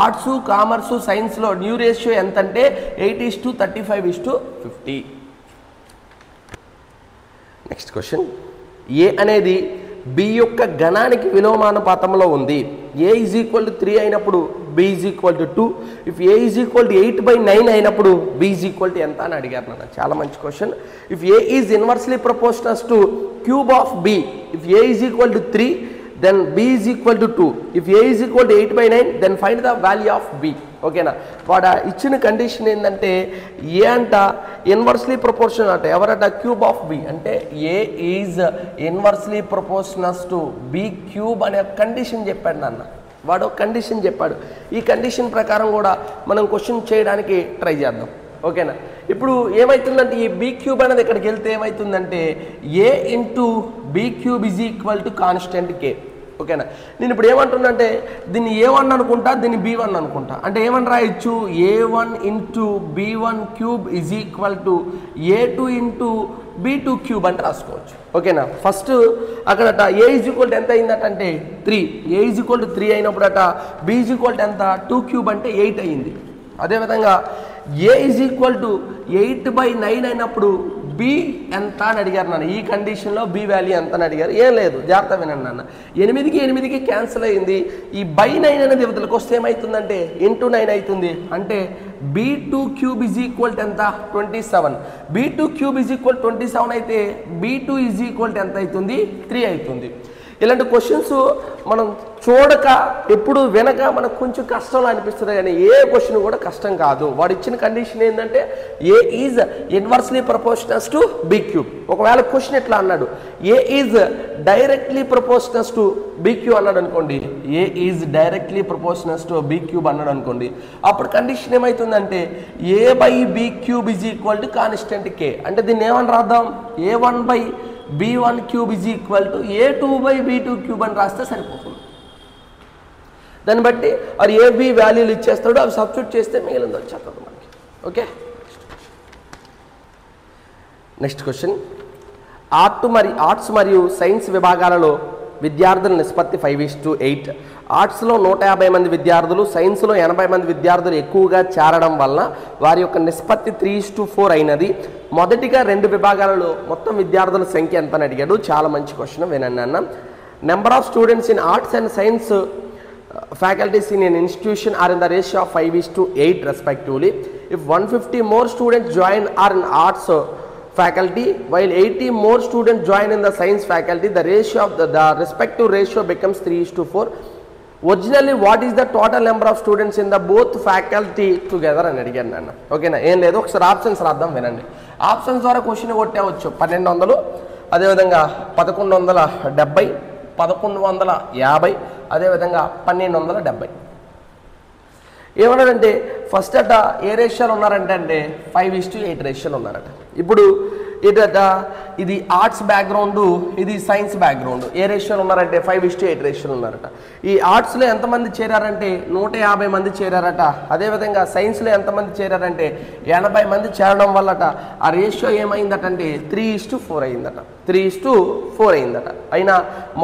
ఆర్ట్స్, కామర్సు, సైన్స్లో న్యూ రేషియో ఎంత అంటే 8:35:50. Next question. ఏ అనేది బి యొక్క గణానికి విలోమానుపాతంలో ఉంది. ఏ ఈజ్ ఈక్వల్ టు 3 అయినప్పుడు B is equal to 2. If A is equal to 8/9 అయినప్పుడు బి ఈజ్ ఈక్వల్ టు ఎంత అని అడిగారు నన్ను. చాలా మంచి question. If A is inversely proportional to cube of B, if A is equal to 3 then b is equal to 2. if a is equal to 8/9 then find the value of b. ఓకేనా. వాడు ఇచ్చిన condition ఏంటంటే ఏ అంట inversely proportional అంటే ఎవరట cube of B అంటే A is inversely proportionals to B cube అనే condition చెప్పాడు నాన్న. వాడు కండిషన్ చెప్పాడు. ఈ కండిషన్ ప్రకారం కూడా మనం క్వశ్చన్ చేయడానికి ట్రై చేద్దాం. ఓకేనా. ఇప్పుడు ఏమవుతుందంటే ఈ బీ క్యూబ్ అనేది ఇక్కడికి వెళ్తే ఏమవుతుందంటే A into B cube is equal to constant K. ఓకేనా. నేను ఇప్పుడు ఏమంటున్నానంటే దీన్ని A1 అనుకుంటా, దీన్ని B1 అనుకుంటా. అంటే ఏమని రాయొచ్చు A1 into B1 cube is equal to A2 into B2 cube అంటే రాసుకోవచ్చు. ఓకేనా. ఫస్ట్ అక్కడట ఏ ఈజ్ ఈక్వల్ టు ఎంత అయిందట అంటే 3. ఏ ఈజ్ ఈక్వల్ టు 3 అయినప్పుడు అట B ఈజ్ ఈక్వల్ టు ఎంత 2 క్యూబ్ అంటే 8 అయింది. అదేవిధంగా ఏ ఈజ్ ఈక్వల్ టు 8/9 అయినప్పుడు బి ఎంత అని అడిగారు నాన్న. ఈ కండిషన్లో బి వాల్యూ ఎంత అని అడిగారు. ఏం లేదు, జాగ్రత్త వినండి నాన్న. 8కి క్యాన్సిల్ అయింది. ఈ బై 9 అనేది ఇవతలకు వస్తే ఏమవుతుందంటే ఇంటూ 9 అవుతుంది. అంటే b2³ ఈజ్ ఈక్వల్ ఎంత? 27. b2³ ఈజ్ ఈక్వల్ 27 అయితే b2 ఈజ్ ఈక్వల్ ఎంత అవుతుంది? 3 అవుతుంది. ఇలాంటి క్వశ్చన్స్ మనం చూడక ఎప్పుడు వినక మనకు కొంచెం కష్టంలో అనిపిస్తుంది, కానీ ఏ క్వశ్చన్ కూడా కష్టం కాదు. వాడు ఇచ్చిన కండిషన్ ఏంటంటే A is inversely proportionals to B cube. ఒకవేళ క్వశ్చన్ ఎట్లా అన్నాడు, A is directly proportionals to B cube అన్నాడు అనుకోండి, A is directly proportionals to B cube అన్నాడు అనుకోండి, అప్పుడు కండిషన్ ఏమవుతుందంటే A by B cube is equal to constant K. అంటే దీన్ని ఏమని రాద్దాం, A one by b1³ is equal to a2 by b2³ అని రాస్తే సరిపోతుంది. దాన్ని బట్టి అది ఏ బి వాల్యూలు ఇచ్చేస్తాడో అవి సబ్స్టిట్యూట్ చేస్తే మిగిలింది వచ్చేస్తుంది మనకి. Okay, next question. ఆర్ట్స్ మరియు సైన్స్ విభాగాలలో విద్యార్థుల నిష్పత్తి 5:8. ఆర్ట్స్లో 150 మంది విద్యార్థులు, సైన్స్లో 80 మంది విద్యార్థులు ఎక్కువగా చేరడం వలన వారి యొక్క నిష్పత్తి 3:4 అయినది. మొదటిగా 2 విభాగాలలో మొత్తం విద్యార్థుల సంఖ్య ఎంత అని అడిగాడు. చాలా మంచి క్వశ్చన్, వినండి అన్న. Number of students in arts and science faculties in an institution are in the ratio of 5:8 respectively. If 150 more students join are in arts faculty while 80 more students join in the science faculty, the ratio of the respective ratio becomes 3:4. Originally what is the total number of students in the both faculty together అని అడిగాను నాన్న. ఓకేనా, ఏం లేదు, ఒకసారి options రాద్దాం, వినండి. Options ద్వారా క్వశ్చన్ కొట్టేవచ్చు. 1200, అదేవిధంగా 1170, 1150, అదేవిధంగా 1270. ఏమన్నాడంటే ఫస్ట్ అట ఏ రేషియోలు ఉన్నారంటే 5:8 రేషియోలు ఉన్నారట. ఇప్పుడు ఇదట ఇది ఆర్ట్స్ బ్యాక్గ్రౌండ్, ఇది సైన్స్ బ్యాక్గ్రౌండ్. ఏ రేషియోలు ఉన్నారంటే 5:8 రేషియోలు ఉన్నారట. ఈ ఆర్ట్స్లో ఎంతమంది చేరారంటే 150 మంది చేరారట. అదేవిధంగా సైన్స్లో ఎంతమంది చేరారంటే 80 మంది చేరడం వల్లట ఆ రేషియో ఏమైందటంటే 3:4 అయిందట. 3:4 అయిందట. అయినా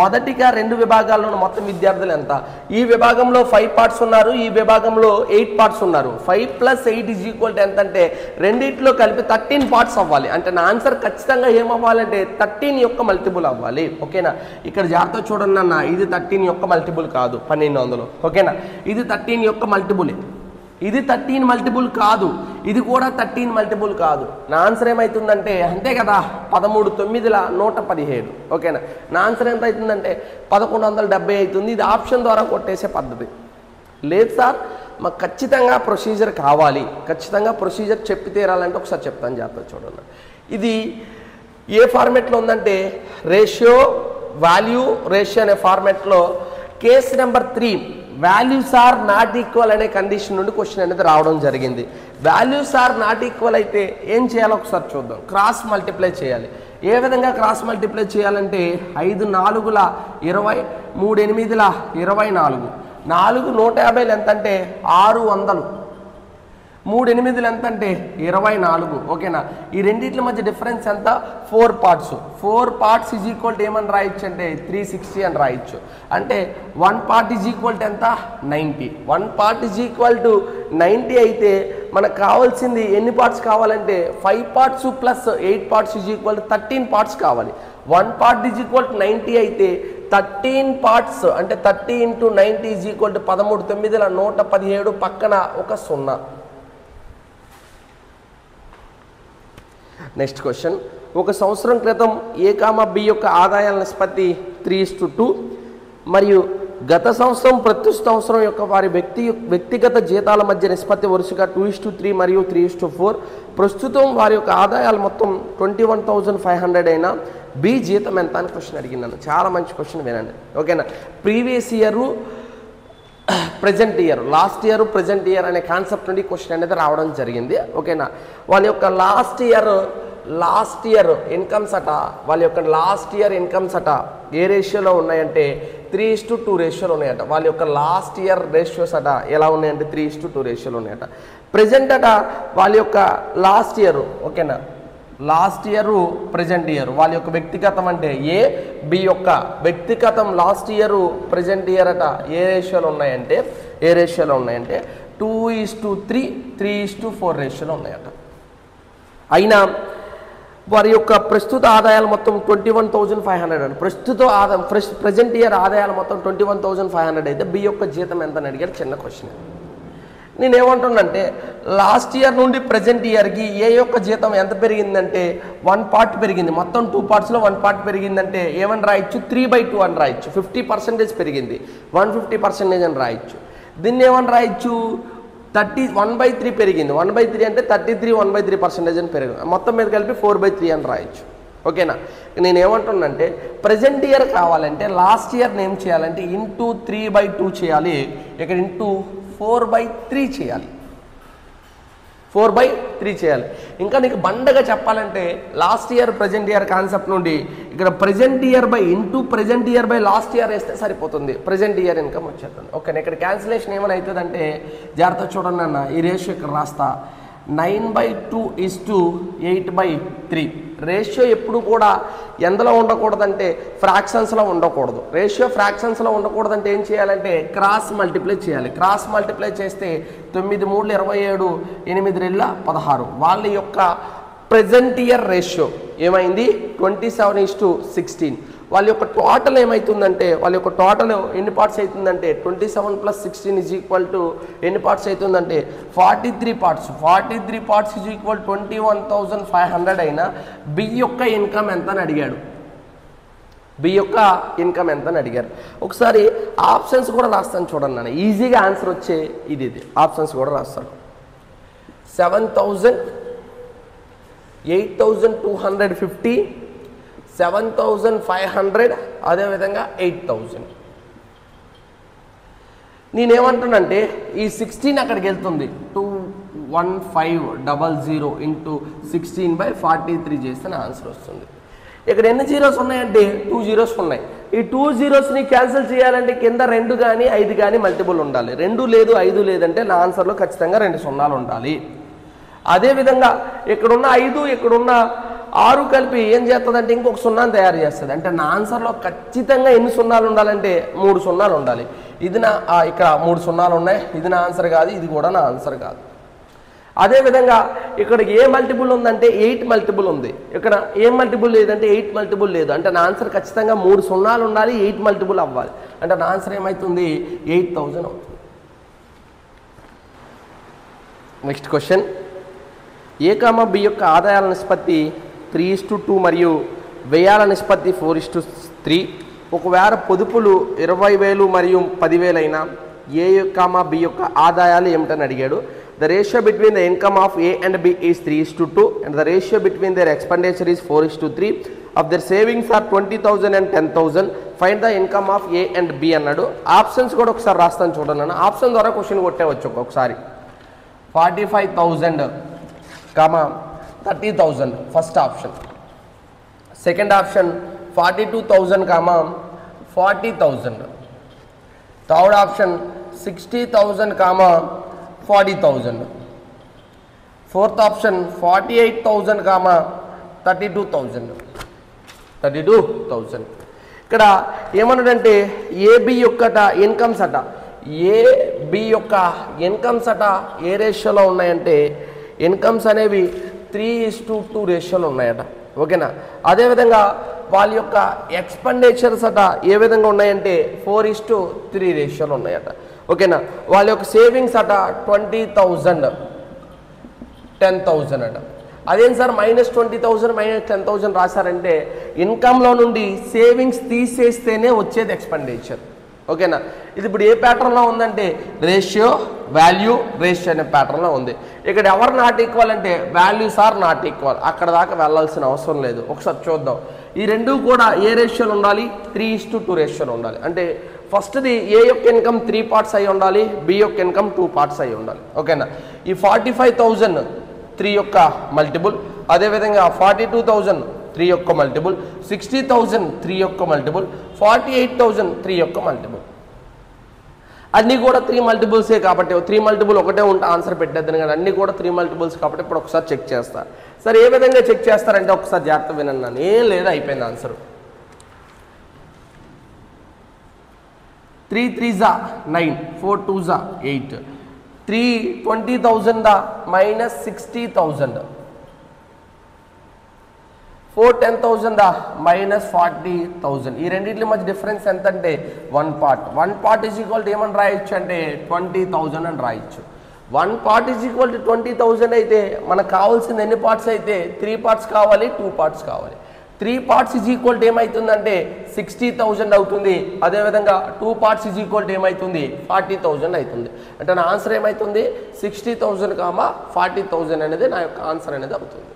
మొదటిగా 2 విభాగాల్లోనూ మొత్తం విద్యార్థులు ఎంత? ఈ విభాగంలో 5 పార్ట్స్ ఉన్నారు, ఈ విభాగంలో 8 పార్ట్స్ ఉన్నారు. 5 + 8 = ఎంత అంటే రెండిట్లో కలిపి 13 పార్ట్స్ అవ్వాలి. అంటే నా ఆన్సర్ ఖచ్చితంగా ఏమవ్వాలంటే 13 యొక్క మల్టిపుల్ అవ్వాలి. ఓకేనా, ఇక్కడ జాగ్రత్త చూడండి అన్న, ఇది 13 యొక్క మల్టిపుల్ కాదు 1200. ఓకేనా, ఇది 13 యొక్క మల్టిపులే. ఇది 13 మల్టిపుల్ కాదు, ఇది కూడా 13 మల్టిపుల్ కాదు. నా ఆన్సర్ ఏమవుతుందంటే అంతే కదా, 13 9 117. ఓకేనా, నా ఆన్సర్ ఎంత అవుతుందంటే 1170 అవుతుంది. ఇది ఆప్షన్ ద్వారా కొట్టేసే పద్ధతి. లేదు సార్ మాకు ఖచ్చితంగా ప్రొసీజర్ కావాలి, ఖచ్చితంగా ప్రొసీజర్ చెప్పి తీరాలంటే ఒకసారి చెప్తాను, జాగ్రత్త చూడండి. ఇది ఏ ఫార్మేట్లో ఉందంటే రేషియో వాల్యూ రేషియో అనే ఫార్మేట్లో case number 3 values are not equal అనే కండిషన్ నుండి క్వశ్చన్ అనేది రావడం జరిగింది. వాల్యూస్ ఆర్ నాట్ ఈక్వల్ అయితే ఏం చేయాలో ఒకసారి చూద్దాం. క్రాస్ మల్టిప్లై చేయాలి. ఏ విధంగా క్రాస్ మల్టిప్లై చేయాలంటే 5 4 20, 3 8 24, 4 150 ఎంత అంటే 600, 3 8 ఎంత అంటే 24. ఓకేనా, ఈ రెండింటి మధ్య డిఫరెన్స్ ఎంత? 4 parts. 4 parts is equal to ఏమని రాయొచ్చు అంటే 360 అని రాయొచ్చు. అంటే 1 పార్ట్ ఈజ్ ఈక్వల్ టు ఎంత? 90. 1 పార్ట్ ఈజ్ ఈక్వల్ టు 90 అయితే మనకు కావాల్సింది ఎన్ని పార్ట్స్ కావాలంటే 5 parts plus 8 parts is equal to 13 parts కావాలి. 1 పార్ట్ ఈజ్ ఈక్వల్ టు 90 అయితే 13 పార్ట్స్ అంటే 30 × 90 ఈజ్ ఈక్వల్ టు 13 9 117, పక్కన ఒక 0. Next question. ఒక సంవత్సరం క్రితం ఏ బి యొక్క ఆదాయాల నిష్పత్తి 3:2 మరియు గత సంవత్సరం ప్రతి సంవత్సరం యొక్క వారి వ్యక్తిగత జీతాల మధ్య నిష్పత్తి వరుసగా 2:3 మరియు 3:4. ప్రస్తుతం వారి యొక్క ఆదాయాలు మొత్తం 21,500 అయినా బి జీతం ఎంత అని క్వశ్చన్ అడిగినాను. చాలా మంచి క్వశ్చన్, వినండి. ఓకేనా, previous year present year, last year present year అనే కాన్సెప్ట్ నుండి క్వశ్చన్ అనేది రావడం జరిగింది. ఓకేనా, వాళ్ళ యొక్క లాస్ట్ ఇయర్ ఇన్కమ్స్ అట, వాళ్ళ యొక్క లాస్ట్ ఇయర్ ఇన్కమ్స్ అట ఏ రేషియోలో ఉన్నాయంటే 3:2 రేషియోలో ఉన్నాయట. వాళ్ళ యొక్క లాస్ట్ ఇయర్ రేషియోస్ అట ఎలా ఉన్నాయంటే 3:2 రేషియోలో ఉన్నాయట. ప్రజెంట్ అట వాళ్ళ యొక్క లాస్ట్ ఇయర్, ఓకేనా, లాస్ట్ ఇయర్ ప్రజెంట్ ఇయర్ వాళ్ళ యొక్క వ్యక్తిగతం అంటే ఏ బి యొక్క వ్యక్తిగతం లాస్ట్ ఇయర్ ప్రజెంట్ ఇయర్ అట ఏ రేషియోలో ఉన్నాయంటే 2:3, 3:4 రేషియోలో ఉన్నాయట. అయినా వారి యొక్క ప్రస్తుత ఆదాయాలు మొత్తం 21,500 అండి. ప్రస్తుత ఆదాయం ప్రజెంట్ ఇయర్ ఆదాయాలు మొత్తం 21,500 అయితే బి యొక్క జీతం ఎంత అని అడిగాడు. చిన్న క్వశ్చన్. నేనేమంటున్నానంటే లాస్ట్ ఇయర్ నుండి ప్రజెంట్ ఇయర్కి ఏ యొక్క జీతం ఎంత పెరిగిందంటే 1 పార్ట్ పెరిగింది. మొత్తం 2 పార్ట్స్లో 1 పార్ట్ పెరిగిందంటే ఏమని రాయొచ్చు, 3/2 అని రాయొచ్చు. 50% పెరిగింది, 150% అని రాయొచ్చు. దీన్ని ఏమని రాయొచ్చు, 1/3 పెరిగింది. 1/3 అంటే 33 1/3% అని పెరిగింది. మొత్తం మీద కలిపి 4/3 అని రాయొచ్చు. ఓకేనా. నేను ఏమంటున్నానంటే ప్రజెంట్ ఇయర్ కావాలంటే లాస్ట్ ఇయర్ని ఏం చేయాలంటే ఇంటూ 3/2 చేయాలి, ఇక్కడ ఇంటూ 4/3 చేయాలి. 4/3 చేయాలి. ఇంకా నీకు బండగా చెప్పాలంటే last year present year concept నుండి ఇక్కడ present year by into present year by last year వేస్తే సరిపోతుంది, ప్రజెంట్ ఇయర్ ఇన్కమ్ వచ్చేస్తుంది. ఓకేనా. ఇక్కడ క్యాన్సిలేషన్ ఏమైనా అవుతుందంటే జాగ్రత్త చూడండి అన్న, ఈ రేషియో ఇక్కడ రాస్తా. 9/2 = 8/3. రేషియో ఎప్పుడు కూడా ఎందులో ఉండకూడదంటే ఫ్రాక్షన్స్లో ఉండకూడదు. రేషియో ఫ్రాక్షన్స్లో ఉండకూడదంటే ఏం చేయాలంటే క్రాస్ మల్టిప్లై చేయాలి. క్రాస్ మల్టిప్లై చేస్తే 9 3 27, 8 2 16. వాళ్ళ యొక్క ప్రజెంట్ ఇయర్ రేషియో ఏమైంది 27:16. వాళ్ళ యొక్క టోటల్ ఏమవుతుందంటే వాళ్ళ యొక్క టోటల్ ఎన్ని పార్ట్స్ అవుతుందంటే 27 + 16 ఎన్ని పార్ట్స్ అవుతుందంటే 43 పార్ట్స్. 43 పార్ట్స్ = 21,500 అయినా బి యొక్క ఇన్కమ్ ఎంత అని అడిగాడు. బి యొక్క ఇన్కమ్ ఎంత అని అడిగారు. ఒకసారి ఆప్షన్స్ కూడా రాస్తాను చూడండి నాన్న, ఈజీగా ఆన్సర్ వచ్చే ఇది ఆప్షన్స్ కూడా రాస్తాను. 7,000, 8,250, 7,500, అదేవిధంగా 8,000. నేనేమంటానంటే ఈ 16 అక్కడికి వెళ్తుంది. 21500 × 16/43 చేస్తే నా ఆన్సర్ వస్తుంది. ఇక్కడ ఎన్ని జీరోస్ ఉన్నాయంటే 2 జీరోస్ ఉన్నాయి. ఈ 2 జీరోస్ని క్యాన్సిల్ చేయాలంటే కింద 2 కానీ 5 కానీ మల్టిపుల్ ఉండాలి. 2 లేదు 5 లేదంటే నా ఆన్సర్లో ఖచ్చితంగా 2 సున్నాలు ఉండాలి. అదేవిధంగా ఇక్కడున్న 5 ఇక్కడున్న 6 కలిపి ఏం చేస్తుందంటే ఇంకొక సున్నాను తయారు చేస్తుంది. అంటే నా ఆన్సర్లో ఖచ్చితంగా ఎన్ని సున్నాలు ఉండాలంటే 3 సున్నాలు ఉండాలి. ఇది నా ఇక్కడ 3 సున్నాలు ఉన్నాయి, ఇది నా ఆన్సర్ కాదు, ఇది కూడా నా ఆన్సర్ కాదు. అదేవిధంగా ఇక్కడ ఏ మల్టిపుల్ ఉందంటే 8 మల్టిపుల్ ఉంది. ఇక్కడ ఏ మల్టిపుల్ లేదంటే 8 మల్టిపుల్ లేదు. అంటే నా ఆన్సర్ ఖచ్చితంగా 3 సున్నాలు ఉండాలి, 8 మల్టిపుల్ అవ్వాలి. అంటే నా ఆన్సర్ ఏమవుతుంది 8,000 అవుతుంది. Next question. A comma B యొక్క ఆదాయాల నిష్పత్తి 3:2 మరియు వ్యయాల నిష్పత్తి 4:3. ఒకవేళ పొదుపులు 20,000 మరియు 10,000 అయినా ఏ కామా బి యొక్క ఆదాయాలు ఏమిటని అడిగాడు. The ratio between the income of A and B is 3:2 and the ratio between their expenditure is 4:3. Of their savings are 20,000 and 10,000. Find the income of A and B అన్నాడు. Options కూడా ఒకసారి రాస్తాను చూడండి అన్న. ఆప్షన్ ద్వారా question కొట్టేవచ్చు ఒక్కొక్కసారి. 45,000, 30,000 first option. Second option 42,000, 40,000. Third option 60,000, 40,000. Fourth option 48,000, 32,000. ఇక్కడ ఏమన్నాడంటే ఏబి యొక్క ఇన్కమ్స్ అట, ఏబి యొక్క ఇన్కమ్స్ అట ఏ రేషియోలో ఉన్నాయంటే ఇన్కమ్స్ అనేవి 3:2 రేషియోలో ఉన్నాయట. ఓకేనా. అదేవిధంగా వాళ్ళ యొక్క ఎక్స్పెండిచర్స్ అట ఏ విధంగా ఉన్నాయంటే 4:3 రేషియోలో ఉన్నాయట. ఓకేనా. వాళ్ళ యొక్క సేవింగ్స్ అట 20,000, 10,000 అట. అదేం సార్ -20,000 -10,000 రాశారంటే ఇన్కమ్లో నుండి సేవింగ్స్ తీసేస్తేనే వచ్చేది ఎక్స్పెండిచర్. ఓకేనా. ఇది ఇప్పుడు ఏ ప్యాటర్న్లో ఉందంటే రేషియో వాల్యూ రేషియో అనే ప్యాటర్న్లో ఉంది. ఇక్కడ ఎవరు నాట్ ఈక్వల్ అంటే వాల్యూస్ ఆర్ నాట్ ఈక్వల్. అక్కడ దాకా వెళ్ళాల్సిన అవసరం లేదు. ఒకసారి చూద్దాం. ఈ రెండు కూడా ఏ రేషియోలో ఉండాలి 3:2 రేషియోలో ఉండాలి. అంటే ఫస్ట్ది ఏ యొక్క ఇన్కమ్ 3 పార్ట్స్ అయి ఉండాలి, బి యొక్క ఇన్కమ్ 2 పార్ట్స్ అయి ఉండాలి. ఓకేనా. ఈ 45,000 3 యొక్క మల్టిపుల్, అదేవిధంగా 42,000 3 యొక్క మల్టిపుల్, 60,000 3 యొక్క మల్టిపుల్, 48,000 3 యొక్క మల్టిపుల్. అన్నీ కూడా 3 మల్టిపుల్సే కాబట్టి 3 మల్టిపుల్ ఒకటే ఉంటే ఆన్సర్ పెట్టేద్దాను కానీ అన్నీ కూడా 3 మల్టిపుల్స్ కాబట్టి ఇప్పుడు ఒకసారి చెక్ చేస్తా. సరే ఏ విధంగా చెక్ చేస్తారంటే ఒకసారి జాగ్రత్త వినండి. నన్ను ఏం లేదా అయిపోయింది ఆన్సర్. 3 3s 9, 4 2s 8, 3 20,000 -60,000. 4 10,000 మైనస్ 40,000. ఈ రెండింటి మధ్య డిఫరెన్స్ ఎంత అంటే 1 part. 1 part is equal to ఏమని రాయొచ్చు అంటే 20,000 అని రాయొచ్చు. 1 పార్ట్ ఈజ్ ఈక్వల్ టు 20,000 అయితే మనకు కావాల్సింది ఎన్ని పార్ట్స్ అయితే 3 పార్ట్స్ కావాలి, 2 పార్ట్స్ కావాలి. 3 పార్ట్స్ ఈజ్ ఈక్వల్ టు ఏమవుతుందంటే 60,000 అవుతుంది. అదేవిధంగా 2 పార్ట్స్ ఈజ్ ఈక్వల్ టు ఏమవుతుంది 40,000 అవుతుంది. అంటే నా ఆన్సర్ ఏమవుతుంది 60,000, 40,000 అనేది నా యొక్క ఆన్సర్ అనేది అవుతుంది.